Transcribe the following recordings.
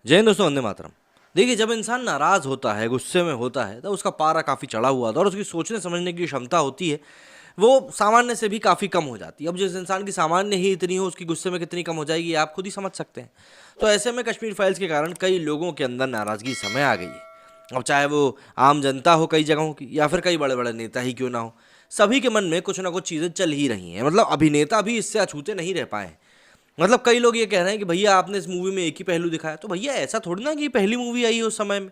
जय हिंद दोस्तों, वंदे मातरम। देखिए, जब इंसान नाराज होता है, गुस्से में होता है, तो उसका पारा काफ़ी चढ़ा हुआ था और उसकी सोचने समझने की क्षमता होती है, वो सामान्य से भी काफ़ी कम हो जाती है। अब जिस इंसान की सामान्य ही इतनी हो, उसकी गुस्से में कितनी कम हो जाएगी, ये आप खुद ही समझ सकते हैं। तो ऐसे में कश्मीर फाइल्स के कारण कई लोगों के अंदर नाराज़गी इस समय आ गई है। अब चाहे वो आम जनता हो कई जगहों की, या फिर कई बड़े बड़े नेता ही क्यों ना हो, सभी के मन में कुछ ना कुछ चीज़ें चल ही रही हैं। मतलब अभिनेता भी इससे अछूते नहीं रह पाए हैं। मतलब कई लोग ये कह रहे हैं कि भैया आपने इस मूवी में एक ही पहलू दिखाया, तो भैया ऐसा थोड़ी ना कि ये पहली मूवी आई है उस समय में।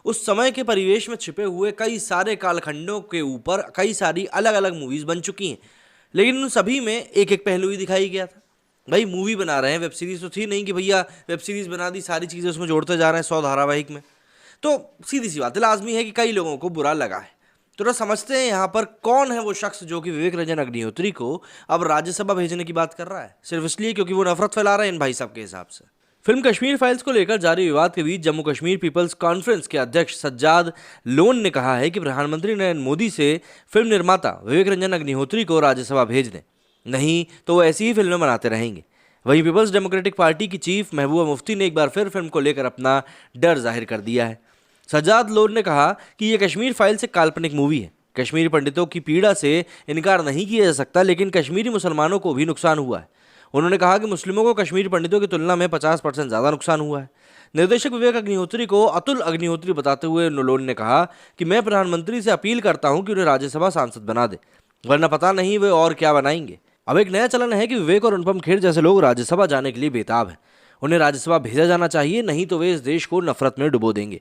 उस समय के परिवेश में छिपे हुए कई सारे कालखंडों के ऊपर कई सारी अलग अलग मूवीज बन चुकी हैं, लेकिन उन सभी में एक एक पहलू ही दिखाई गया था। भाई मूवी बना रहे हैं, वेब सीरीज तो थी नहीं कि भैया वेब सीरीज बना दी, सारी चीज़ें उसमें जोड़ते जा रहे हैं 100 धारावाहिक में। तो सीधी सी बात है, लाजमी है कि कई लोगों को बुरा लगा है। तो ना समझते हैं यहाँ पर कौन है वो शख्स जो कि विवेक रंजन अग्निहोत्री को अब राज्यसभा भेजने की बात कर रहा है, सिर्फ इसलिए क्योंकि वो नफरत फैला रहे हैं इन भाई साहब के हिसाब से। फिल्म कश्मीर फाइल्स को लेकर जारी विवाद के बीच जम्मू कश्मीर पीपल्स कॉन्फ्रेंस के अध्यक्ष सज्जाद लोन ने कहा है कि प्रधानमंत्री नरेंद्र मोदी से फिल्म निर्माता विवेक रंजन अग्निहोत्री को राज्यसभा भेज दें, नहीं तो वो ऐसी ही फिल्में बनाते रहेंगे। वहीं पीपल्स डेमोक्रेटिक पार्टी की चीफ महबूबा मुफ्ती ने एक बार फिर फिल्म को लेकर अपना डर जाहिर कर दिया है। सज्जाद लोन ने कहा कि यह कश्मीर फाइल्स एक काल्पनिक मूवी है। कश्मीरी पंडितों की पीड़ा से इनकार नहीं किया जा सकता, लेकिन कश्मीरी मुसलमानों को भी नुकसान हुआ है। उन्होंने कहा कि मुस्लिमों को कश्मीरी पंडितों की तुलना में 50% ज़्यादा नुकसान हुआ है। निर्देशक विवेक अग्निहोत्री को अतुल अग्निहोत्री बताते हुए लोन ने कहा कि मैं प्रधानमंत्री से अपील करता हूं कि उन्हें राज्यसभा सांसद बना दे, वरना पता नहीं वे और क्या बनाएंगे। अब एक नया चलन है कि विवेक और अनुपम खेर जैसे लोग राज्यसभा जाने के लिए बेताब हैं। उन्हें राज्यसभा भेजा जाना चाहिए, नहीं तो वे इस देश को नफरत में डुबो देंगे।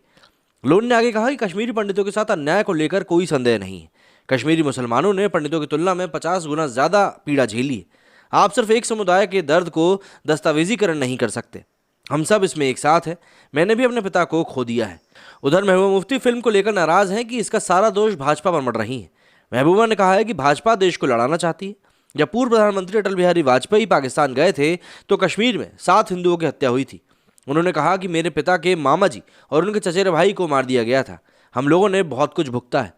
लोन ने आगे कहा कि कश्मीरी पंडितों के साथ अन्याय को लेकर कोई संदेह नहीं है। कश्मीरी मुसलमानों ने पंडितों की तुलना में 50 गुना ज़्यादा पीड़ा झेली है। आप सिर्फ एक समुदाय के दर्द को दस्तावेजीकरण नहीं कर सकते, हम सब इसमें एक साथ हैं। मैंने भी अपने पिता को खो दिया है। उधर महबूबा मुफ्ती फिल्म को लेकर नाराज हैं कि इसका सारा दोष भाजपा पर मढ़ रही है। महबूबा ने कहा है कि भाजपा देश को लड़ाना चाहती है। जब पूर्व प्रधानमंत्री अटल बिहारी वाजपेयी पाकिस्तान गए थे तो कश्मीर में 7 हिंदुओं की हत्या हुई थी। उन्होंने कहा कि मेरे पिता के मामा जी और उनके चचेरे भाई को मार दिया गया था। हम लोगों ने बहुत कुछ भुगता है।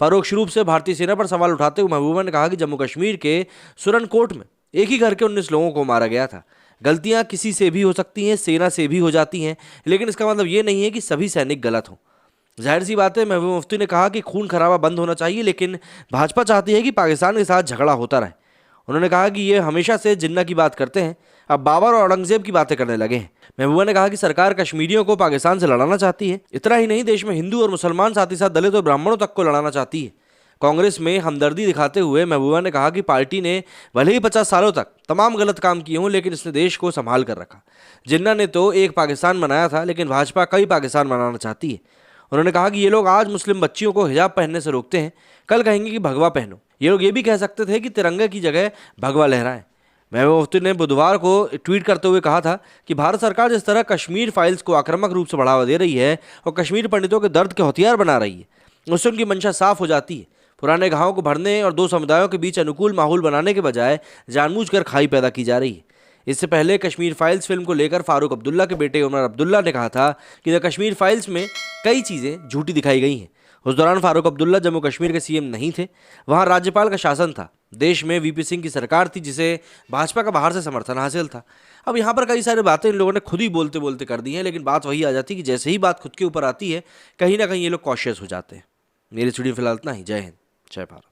परोक्ष रूप से भारतीय सेना पर सवाल उठाते हुए महबूबा ने कहा कि जम्मू कश्मीर के सुरनकोट में एक ही घर के 19 लोगों को मारा गया था। गलतियां किसी से भी हो सकती हैं, सेना से भी हो जाती हैं, लेकिन इसका मतलब ये नहीं है कि सभी सैनिक गलत हों। जाहिर सी बात है, महबूबा मुफ्ती ने कहा कि खून खराबा बंद होना चाहिए, लेकिन भाजपा चाहती है कि पाकिस्तान के साथ झगड़ा होता रहे। उन्होंने कहा कि ये हमेशा से जिन्ना की बात करते हैं, अब बाबर और औरंगजेब की बातें करने लगे हैं। महबूबा ने कहा कि सरकार कश्मीरियों को पाकिस्तान से लड़ाना चाहती है। इतना ही नहीं, देश में हिंदू और मुसलमान साथ ही साथ दलित और ब्राह्मणों तक को लड़ाना चाहती है। कांग्रेस में हमदर्दी दिखाते हुए महबूबा ने कहा कि पार्टी ने भले ही 50 सालों तक तमाम गलत काम किए हों, लेकिन इसने देश को संभाल कर रखा। जिन्ना ने तो एक पाकिस्तान बनाया था, लेकिन भाजपा कई पाकिस्तान बनाना चाहती है। उन्होंने कहा कि ये लोग आज मुस्लिम बच्चियों को हिजाब पहनने से रोकते हैं, कल कहेंगे कि भगवा पहनो। ये लोग ये भी कह सकते थे कि तिरंगे की जगह भगवा लहराएं। महबूबा मुफ्ती ने बुधवार को ट्वीट करते हुए कहा था कि भारत सरकार जिस तरह कश्मीर फाइल्स को आक्रामक रूप से बढ़ावा दे रही है और कश्मीर पंडितों के दर्द के हथियार बना रही है, उससे उनकी मंशा साफ हो जाती है। पुराने घावों को भरने और दो समुदायों के बीच अनुकूल माहौल बनाने के बजाय जानबूझकर खाई पैदा की जा रही है। इससे पहले कश्मीर फाइल्स फिल्म को लेकर फारूक अब्दुल्ला के बेटे उमर अब्दुल्ला ने कहा था कि कश्मीर फाइल्स में कई चीज़ें झूठी दिखाई गई हैं। उस दौरान फारूक अब्दुल्ला जम्मू कश्मीर के सीएम नहीं थे, वहां राज्यपाल का शासन था। देश में वीपी सिंह की सरकार थी, जिसे भाजपा का बाहर से समर्थन हासिल था। अब यहाँ पर कई सारी बातें इन लोगों ने खुद ही बोलते बोलते कर दी हैं, लेकिन बात वही आ जाती है कि जैसे ही बात खुद के ऊपर आती है, कहीं ना कहीं ये लोग कॉशियस हो जाते हैं। मेरी स्टूडियो फिलहाल इतना ही। जय हिंद, जय भारत।